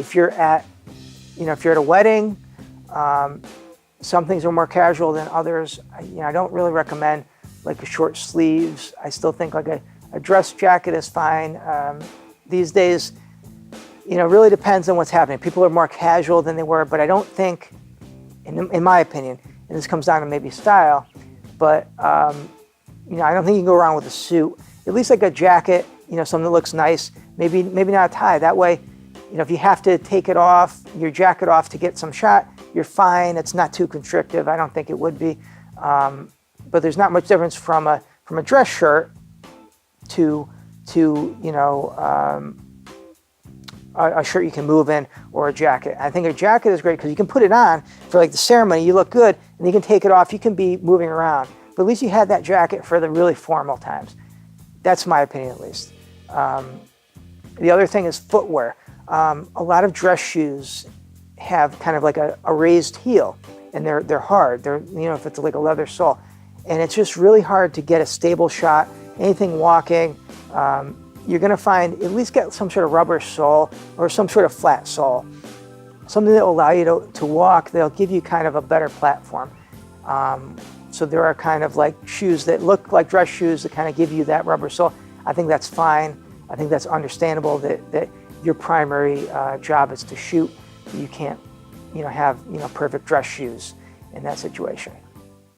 if you're at, if you're at a wedding, some things are more casual than others. I don't really recommend like a short sleeves. I still think like a dress jacket is fine. These days, it really depends on what's happening. People are more casual than they were, but I don't think, in my opinion, and this comes down to maybe style, but I don't think you can go around with a suit. At least like a jacket, something that looks nice. Maybe not a tie. That way, if you have to take it off, your jacket off to get some shot, you're fine. It's not too constrictive. I don't think it would be. But there's not much difference from a dress shirt to a shirt you can move in, or a jacket. I think a jacket is great because you can put it on for like the ceremony, you look good, and you can take it off, you can be moving around. But at least you had that jacket for the really formal times. That's my opinion, at least. The other thing is footwear. A lot of dress shoes have kind of like a raised heel, and they're hard. They're, if it's like a leather sole. And it's just really hard to get a stable shot. Anything walking, you're gonna find, at least get some sort of rubber sole or some sort of flat sole. Something that will allow you to walk. They'll give you kind of a better platform. So there are kind of like shoes that look like dress shoes that kind of give you that rubber sole. I think that's fine. I think that's understandable that your primary job is to shoot. You can't, have, perfect dress shoes in that situation.